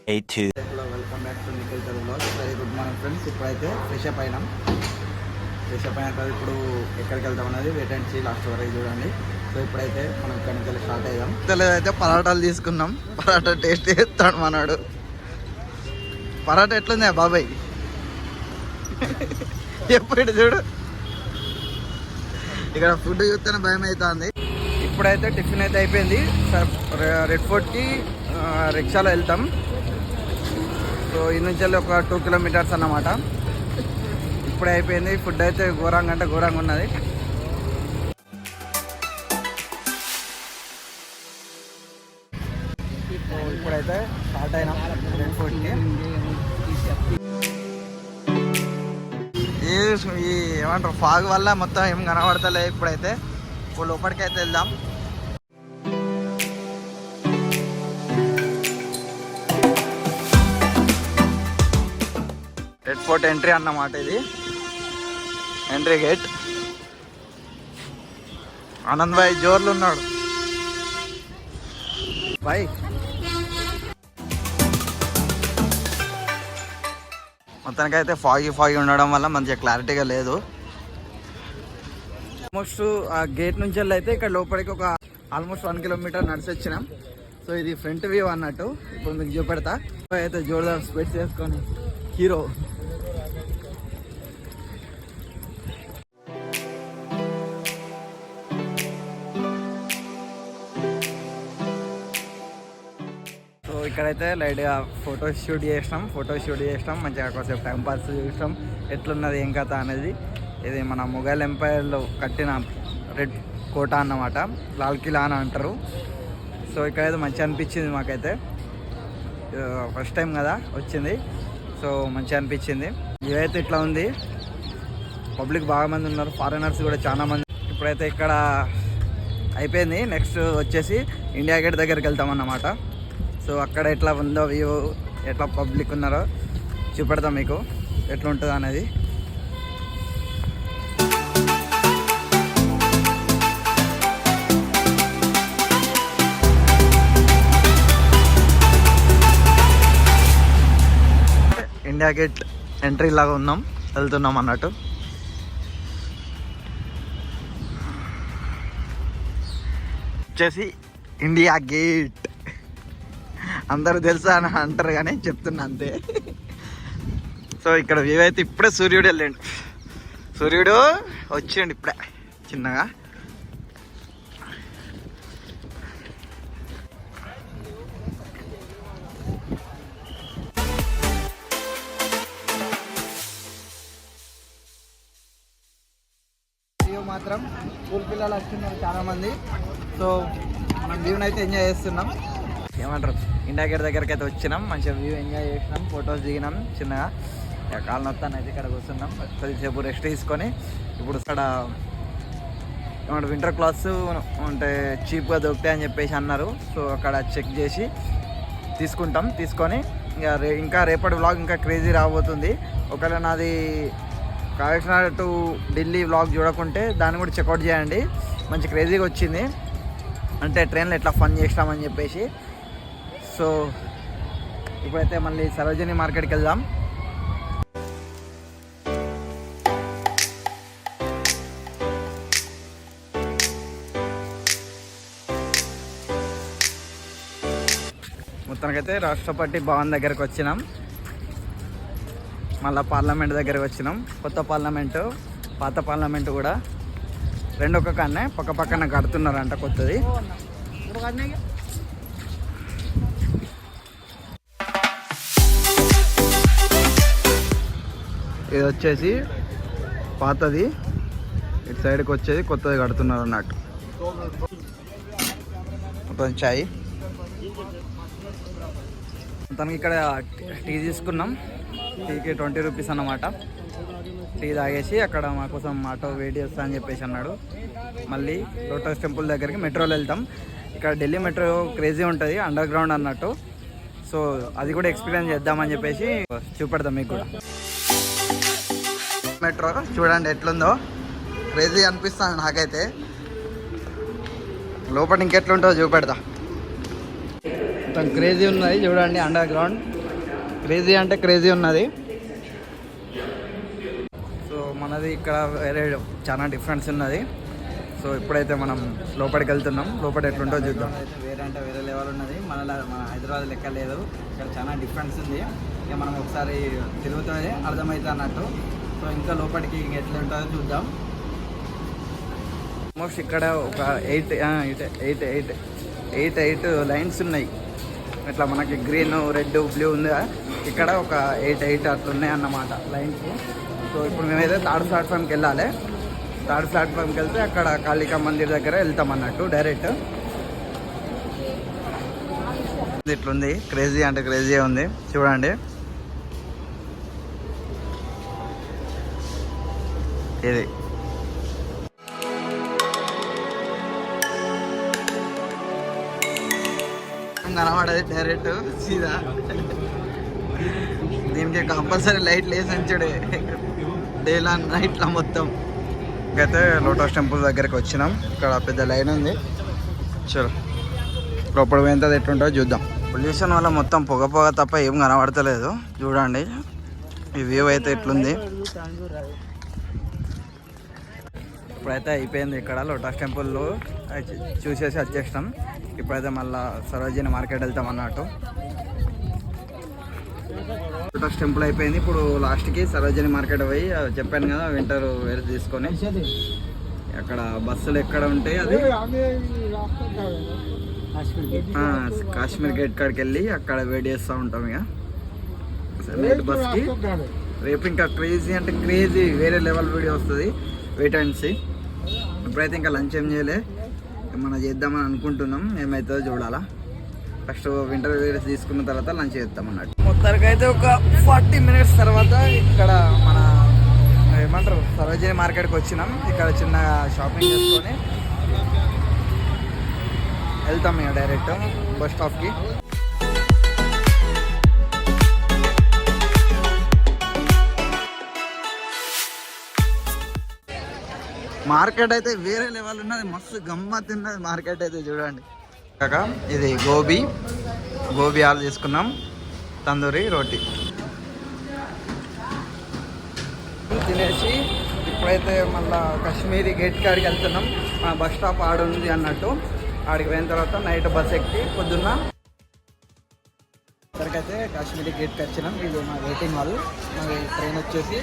Welcome back to Nikhil Telugu vlogs. Very good morning friends. ఇప్పుడైతే fresh up అయినాం. ఇప్పుడు ఎక్కడికి వెళ్తాం అనేది వెయిట్ అండ్ సీ లాస్ట్ వరకు చూడండి. సో ఇప్పుడైతే మనం ఇక్కడి నుంచి స్టార్ట్ అయ్యాం. అయితే పరాటాలు తీసుకున్నాం. పరాటా టేస్ట్ చేస్తాడు మనోడు. పరాటా ఎట్లుందా బాబాయ్? ఎప్పుడు చూడు ఇక్కడ ఫుడ్ చూస్తేనే భయం అవుతుంది. ఇప్పుడైతే టిఫిన్ అయితే అయిపోయింది. రెడ్ ఫోర్ట్కి రిక్షాలో వెళ్తాం. సో ఈ నుంచి వెళ్ళి ఒక 2 కిలోమీటర్స్ అన్నమాట. ఇప్పుడే అయిపోయింది. ఫుడ్ అయితే ఘోరంగా అంటే ఘోరంగా ఉన్నది. ఇప్పుడైతే స్టార్ట్ అయినాం రెడ్ ఫోర్ట్కి. ఈ ఏమంటారు ఫాగ్ వల్ల మొత్తం ఏం కనబడతలే. ఇప్పుడైతే లోపలికి అయితే వెళ్దాం. రెడ్ ఫోర్ట్ ఎంట్రీ అన్నమాట. ఇది ఎంట్రీ గేట్. ఆనంద్ భాయ్ జోర్లు ఉన్నాడు. భాయ్ మొత్తానికైతే ఫాగీ ఉండడం వల్ల మంచిగా క్లారిటీగా లేదు. ఆల్మోస్ట్ ఆ గేట్ నుంచి వెళ్ళి అయితే ఇక్కడ లోపలికి ఒక ఆల్మోస్ట్ 1 కిలోమీటర్ నడిచి వచ్చినాం. సో ఇది ఫ్రంట్ వ్యూ అన్నట్టు. ఇప్పుడు మీకు చూపెడతా. అయితే జోర్దార్ స్పెట్స్ వేసుకొని హీరో. సో ఇక్కడైతే లైట్గా ఫోటో షూట్ చేసినాం. మంచిగా కొంచెం టైం పాస్ చేసినాం. ఎట్లున్నది ఏం కథ అనేది. ఇది మన మొఘల్ ఎంపైర్లో కట్టిన రెడ్ కోట అన్నమాట. లాల్ కిలా అని అంటారు. సో ఇక్కడైతే మంచిగా అనిపించింది మాకైతే. ఫస్ట్ టైం కదా వచ్చింది. సో మంచిగా అనిపించింది. ఇదైతే ఇట్లా ఉంది. పబ్లిక్ బాగా మంది ఉన్నారు. ఫారినర్స్ కూడా చాలా మంది. ఇప్పుడైతే ఇక్కడ అయిపోయింది. నెక్స్ట్ వచ్చేసి ఇండియా గేట్ దగ్గరికి వెళ్తాం అన్నమాట. సో అక్కడ ఎట్లా ఉందో వ్యూ, ఎట్లా పబ్లిక్ ఉన్నారో చూపెడతాం మీకు ఎట్లా ఉంటుందో అనేది. ఇండియా గేట్ ఎంట్రీ లాగా వెళ్తున్నాం అన్నట్టు. వచ్చేసి ఇండియా గేట్ అందరూ తెలుసా అని అంటారు కానీ చెప్తున్నా అంతే. సో ఇక్కడ వ్యూ అయితే ఇప్పుడే సూర్యుడు వచ్చిండు ఇప్పుడే చిన్నగా. మాత్రం స్కూల్ పిల్లలు వస్తున్నారు చాలా మంది. సో మనం వ్యూని అయితే ఎంజాయ్ చేస్తున్నాం. ఏమంటారు ఇండియా గేట్ దగ్గరికి అయితే వచ్చినాం. మంచిగా వ్యూ ఎంజాయ్ చేసినాం. ఫొటోస్ దిగినాం. చిన్నగా కాళ్ళ నొత్తాన్ని అయితే ఇక్కడ కూర్చున్నాం. కొద్దిసేపు రెస్ట్ తీసుకొని ఇప్పుడు ఇక్కడ ఏమంటారు వింటర్ క్లాత్స్ అంటే చీప్గా దొరుకుతాయి అని చెప్పేసి అన్నారు. సో అక్కడ చెక్ చేసి తీసుకొని ఇంకా రేపటి వ్లాగ్ ఇంకా క్రేజీ రాబోతుంది. ఒకవేళ నాది కాకినాడ టు ఢిల్లీ వ్లాగ్ చూడకుంటే దాన్ని కూడా చెక్అవుట్ చేయండి. మంచి క్రేజీగా వచ్చింది. అంటే ట్రైన్లో ఎట్లా ఫన్ చేసినామని చెప్పేసి. సో ఇప్పుడైతే మళ్ళీ సరోజిని మార్కెట్కి వెళ్దాం. మొత్తానికైతే రాష్ట్రపతి భవన్ దగ్గరకు వచ్చినాం. మళ్ళీ పార్లమెంట్ దగ్గరకు వచ్చినాం. కొత్త పార్లమెంటు, పాత పార్లమెంటు కూడా రెండు ఒక కాన్నే పక్కన కడుతున్నారంట కొత్తది. ఇది వచ్చేసి పాతది, ఇటు సైడ్కి వచ్చేది కొత్తది కడుతున్నారు అన్నట్టు. మొత్తం చాయ్. మొత్తానికి ఇక్కడ టీ తీసుకున్నాం. టీకి 20 రూపీస్ అన్నమాట. టీ తాగేసి అక్కడ మా కోసం ఆటో వెయిట్ చేస్తా అని చెప్పేసి అన్నాడు. మళ్ళీ లోటస్ టెంపుల్ దగ్గరికి మెట్రోలో వెళ్తాం. ఇక్కడ ఢిల్లీ మెట్రో క్రేజీ ఉంటుంది, అండర్ గ్రౌండ్ అన్నట్టు. సో అది కూడా ఎక్స్పీరియన్స్ చేద్దామని చెప్పేసి చూపెడతాం మీకు కూడా. మెట్రో చూడండి ఎట్లుందో, క్రేజీ అనిపిస్తుంది నాకైతే. లోపల ఇంకెట్లుంటుందో చూపెడతా. మొత్తం క్రేజీ ఉన్నది చూడండి, అండర్ గ్రౌండ్ క్రేజీ అంటే క్రేజీ ఉన్నది. సో మనది ఇక్కడ వేరే చాలా డిఫరెన్స్ ఉన్నది. సో ఇప్పుడైతే మనం లోపలికి వెళ్తున్నాం. లోపల ఎట్లుంటో చూద్దాం. అయితే వేరే అంటే వేరే లెవెల్ ఉన్నది. మన హైదరాబాద్ లెక్క లేదు. ఇక్కడ చాలా డిఫరెన్స్ ఉంది. ఇక మనం ఒకసారి తిరుగుతుంటే అర్థమవుతుంది అన్నట్టు. సో ఇంకా లోపలికి ఎట్లా ఉంటుందో చూద్దాం. ఆల్మోస్ట్ ఇక్కడ ఒక 8 లైన్స్ ఉన్నాయి. ఇట్లా మనకి గ్రీన్, రెడ్, బ్లూ ఉంది. ఇక్కడ ఒక 8 అట్లా ఉన్నాయి అన్నమాట లైన్స్. సో ఇప్పుడు మేమైతే థర్డ్ ప్లాట్ఫామ్కి వెళ్ళాలి. థర్డ్ ప్లాట్ఫామ్కి వెళ్తే అక్కడ కాళికా మందిర్ దగ్గర వెళ్తాం అన్నట్టు డైరెక్ట్. ఇట్లుంది, క్రేజీ అంటే క్రేజీ ఉంది చూడండి. ఇది కనబడది డైరెక్ట్ సీదా. దీనికి కంపల్సరీ లైట్ లేసి ఉంచుడే డేలా నైట్లా మొత్తం. అయితే లోటస్ టెంపుల్ దగ్గరికి వచ్చినాం. ఇక్కడ పెద్ద లైన్ ఉంది. చలో లోపల పోయేంత ఎట్లుంటుందో చూద్దాం. పొల్యూషన్ వల్ల మొత్తం పొగ తప్ప ఏం కనబడతలేదు. చూడండి ఈ వ్యూ అయితే ఎట్లుంది. ఇప్పుడైతే అయిపోయింది ఇక్కడ లోటస్ టెంపుల్లో చూసేసి వచ్చేసినాం. ఇప్పుడైతే మళ్ళీ సరోజిని మార్కెట్ వెళ్తాం అన్నట్టు. లోటస్ టెంపుల్ అయిపోయింది. ఇప్పుడు లాస్ట్కి సరోజిని మార్కెట్ పోయి చెప్పాను కదా వింటర్ వేర్ తీసుకొని అక్కడ బస్సులు ఎక్కడ ఉంటాయి అది కాశ్మీర్ గేట్ కాడికి వెళ్ళి అక్కడ వెయిట్ చేస్తూ ఉంటాం. ఇక నైట్ బస్కి రేపు ఇంకా క్రేజీ అంటే క్రేజీ వేరే లెవెల్ వీడియో వస్తుంది. Wait and see. ఇప్పుడైతే ఇంకా లంచ్ ఏం చేయలే, మనం చేద్దామని అనుకుంటున్నాం. ఏమవుతుందో చూడాలా. ఫస్ట్ వింటర్ వేర్ తీసుకున్న తర్వాత లంచ్ చేద్దాం అన్నట్టు. మొత్తానికి అయితే ఒక 40 minutes తర్వాత ఇక్కడ మన ఏమంటారు సరోజిని మార్కెట్కి వచ్చినాం. ఇక్కడ చిన్న షాపింగ్ చేసుకొని వెళ్తాం ఇక డైరెక్ట్ బస్ స్టాప్కి. మార్కెట్ అయితే వేరే లెవెల్ ఉన్నది. మస్తు గమ్మత్ ఉన్నది మార్కెట్ అయితే చూడండి. కాక ఇది గోబీ ఆలు తీసుకున్నాం, తందూరి రోటీ తినేసి ఇప్పుడైతే మళ్ళీ కాశ్మీరీ గేట్ కాడికి వెళ్తున్నాం. మా బస్ స్టాప్ ఆడ ఉంది అన్నట్టు. ఆడికి పోయిన తర్వాత నైట్ బస్ ఎక్కి పొద్దున్న ఇక్కడికైతే కాశ్మీరీ గేట్కి వచ్చినాం. ఇది మా వెయిటింగ్ హాల్. మాది ట్రైన్ వచ్చేసి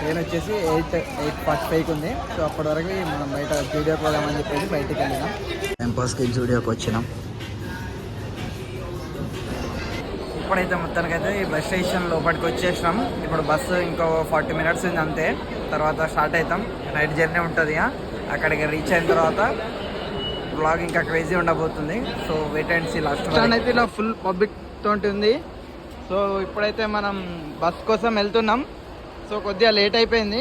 8:45కి ఉంది. సో అప్పటి వరకు మనం బయట జూడియోకి పోదామని చెప్పేసి బయటికి వెళ్ళినాం. టెంపల్స్కి జూడియోకి వచ్చినాం. ఇప్పుడైతే మొత్తానికైతే ఈ బస్ స్టేషన్ లోపలికి వచ్చేసినాం. ఇప్పుడు బస్సు ఇంకో 40 minutes ఉంది అంతే. తర్వాత స్టార్ట్ అవుతాం. నైట్ జర్నీ ఉంటుంది. అక్కడికి రీచ్ అయిన తర్వాత బ్లాగ్ ఇంకా క్రేజీ ఉండబోతుంది. So wait and see last. అయితే ఇలా ఫుల్ పబ్లిక్ తోటి ఉంది. సో ఇప్పుడైతే మనం బస్ కోసం వెళ్తున్నాం. సో కొద్దిగా లేట్ అయిపోయింది.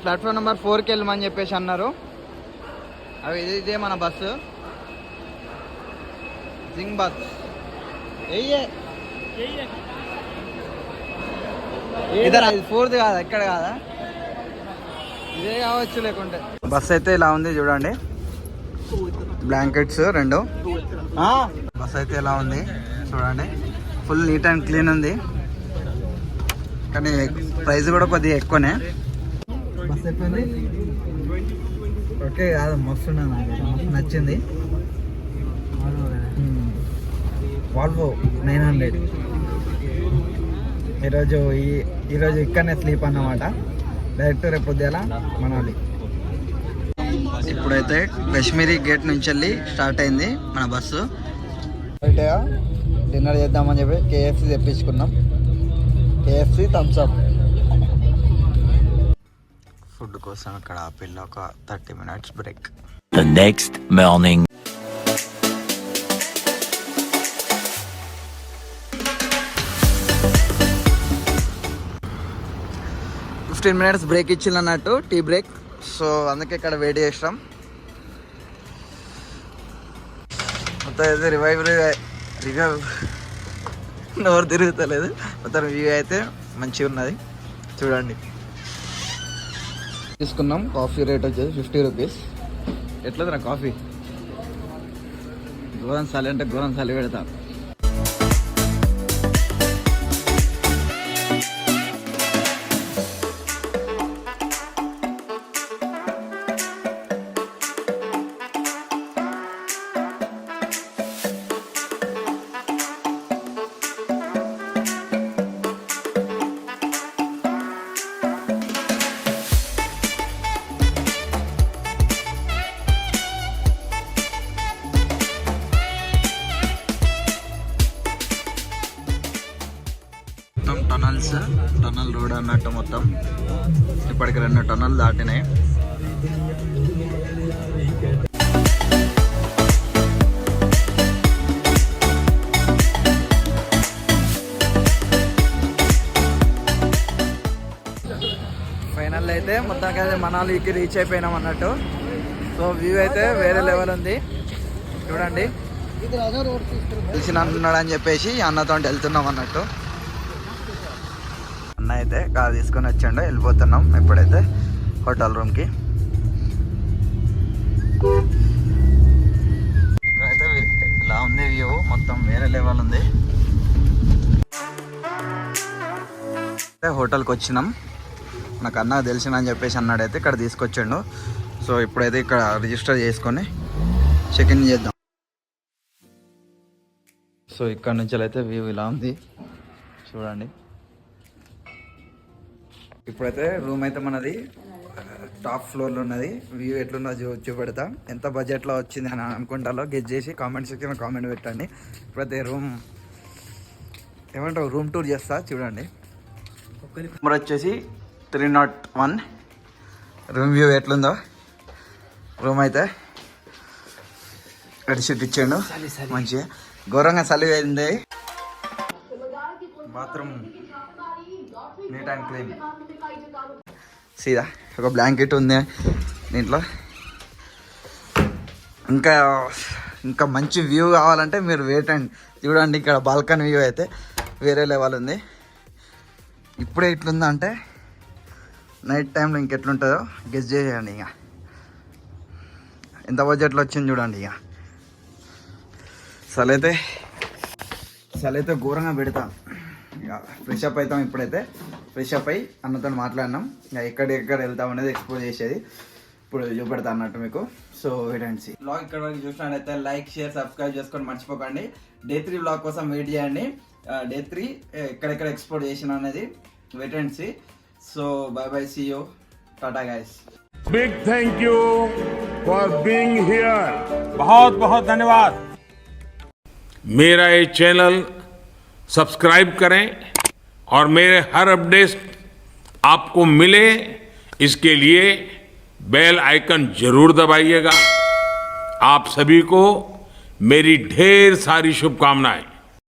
ప్లాట్ఫామ్ నెంబర్ 4కి వెళ్ళమని చెప్పేసి అన్నారు. ఇదే మన బస్సు జింగ్ బస్. ఇదే 4th కాదా, ఎక్కడ కాదా, ఇదే కావచ్చు. లేకుంటే బస్ అయితే ఇలా ఉంది చూడండి. బ్లాంకెట్స్ 2. బస్ అయితే ఇలా ఉంది చూడండి. ఫుల్ నీట్ అండ్ క్లీన్ ఉంది. కానీ ప్రైస్ కూడా కొద్దిగా ఎక్కువనే. బస్ అయిపోయింది. ఓకే కాదు, మస్తు మస్తు నచ్చింది. వాల్వో 900. ఈరోజు ఇక్కడనే స్లీప్ అన్నమాట. డైరెక్ట్ రేపు పొద్దున మనాలి. ఇప్పుడైతే కాశ్మీరీ గేట్ నుంచి వెళ్ళి స్టార్ట్ అయింది మన బస్సు. అయితే డిన్నర్ చేద్దామని చెప్పి KFC తెప్పించుకున్నాం. KFC thumbs up. ఫుడ్ కోసం ఇక్కడ ఆపిల్లో ఒక 30 minutes break. The next morning. Fifteen minutes break ఇచ్చిందన్నట్టు, టీ బ్రేక్. సో అందుకే ఇక్కడ వెయిట్ చేసినాం. మొత్తం అయితే రివైవ్ నోరు తిరుగుతలేదు. మొత్తం వ్యూ అయితే మంచిగా ఉన్నది చూడండి. తీసుకున్నాం. కాఫీ రేట్ వచ్చేసి 50 rupees. ఎట్లది నా కాఫీ? ఘోరం చలి అంటే ఘోరం చలి పెడతాను. టన్నల్ రోడ్ అన్నట్టు మొత్తం ఇప్పటికి 2 టన్నల్ దాటినాయి. ఫైనల్ అయితే మొత్తానికి అయితే మనాలికి రీచ్ అయిపోయినాం అన్నట్టు. సో వ్యూ అయితే వేరే లెవెల్ ఉంది చూడండి. తెలిసిన అంటున్నాడు అని చెప్పేసి అన్నతో వెళ్తున్నాం అన్నట్టు. అన్న అయితే కార్ తీసుకొని వచ్చాడు, వెళ్ళిపోతున్నాం ఇప్పుడైతే హోటల్ రూమ్కి. ఇక్కడైతే ఇలా ఉంది వ్యూ, మొత్తం వేరే లెవెల్ ఉంది. హోటల్కి వచ్చినాం, నాకు అన్న తెలిసిన అని చెప్పేసి అన్నాడైతే ఇక్కడ తీసుకొచ్చాడు. సో ఇప్పుడైతే ఇక్కడ రిజిస్టర్ చేసుకొని చెక్ ఇన్ చేద్దాం. సో ఇక్కడ నుంచి అయితే వ్యూ ఇలా ఉంది చూడండి. ఇప్పుడైతే రూమ్ అయితే మనది టాప్ ఫ్లోర్లో ఉన్నది. వ్యూ ఎట్లున్నదో చూపెడతా. ఎంత బడ్జెట్లో వచ్చింది అని అనుకుంటాలో గెస్ చేసి కామెంట్ సెక్షన్లో కామెంట్ పెట్టండి. ఇప్పుడైతే రూమ్ ఏమంటారు రూమ్ టూర్ చేస్తా చూడండి. నెంబర్ వచ్చేసి 301. రూమ్ వ్యూ ఎట్లుందో. రూమ్ అయితే బెడ్షీట్ ఇచ్చాడు మంచిగా, ఘోరంగా చలి అయింది. Bathroom neat and clean. సీదా ఒక బ్లాంకెట్ ఉంది దీంట్లో. ఇంకా ఇంకా మంచి వ్యూ కావాలంటే మీరు వెయిట్ అండ్ చూడండి. ఇక్కడ బాల్కనీ వ్యూ అయితే వేరే లెవెల్ ఉంది. ఇప్పుడే ఇట్లుందంటే నైట్ టైంలో ఇంకెట్లుంటుందో గెస్ చేయండి. ఇక ఎంత బడ్జెట్లో వచ్చింది చూడండి. ఇక చలైతే ఘోరంగా పెడతాం. ఇక ఫ్రెష్ అప్ అవుతాం. ఇప్పుడైతే ఫ్రెష్ అప్ అయ్యి అన్నతో మాట్లాడినాం. ఇక ఎక్కడెక్కడ వెళ్తాం అనేది ఎక్స్ప్లోర్ చేసేది ఇప్పుడు చూపెడతా అన్నట్టు మీకు. So wait and see. Blog ఇక్కడ వరకు చూసినట్టయితే లైక్ షేర్ సబ్స్క్రైబ్ చేసుకొని మర్చిపోకండి. డే 3 బ్లాగ్ కోసం వెయిట్ చేయండి. డే 3 ఎక్కడెక్కడ ఎక్స్ప్లోర్ చేసిన అనేది wait and see. So bye see you, tata guys. Big thank you for being here. बहुत बहुत धन्यवाद. मेरा ये चैनल सब्सक्राइब करें और मेरे हर अपडेट आपको मिले इसके लिए बेल आइकन जरूर दबाइएगा. आप सभी को मेरी ढेर सारी शुभकामनाएं.